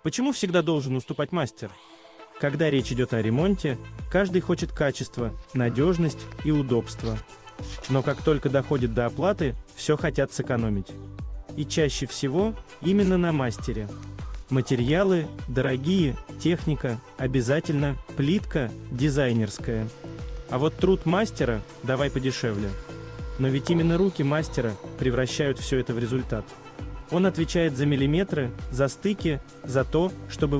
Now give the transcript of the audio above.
Почему всегда должен уступать мастер? Когда речь идет о ремонте, каждый хочет качества, надежность и удобство. Но как только доходит до оплаты, все хотят сэкономить. И чаще всего именно на мастере. Материалы дорогие, техника обязательно, плитка дизайнерская. А вот труд мастера давай подешевле. Но ведь именно руки мастера превращают все это в результат. Он отвечает за миллиметры, за стыки, за то, чтобы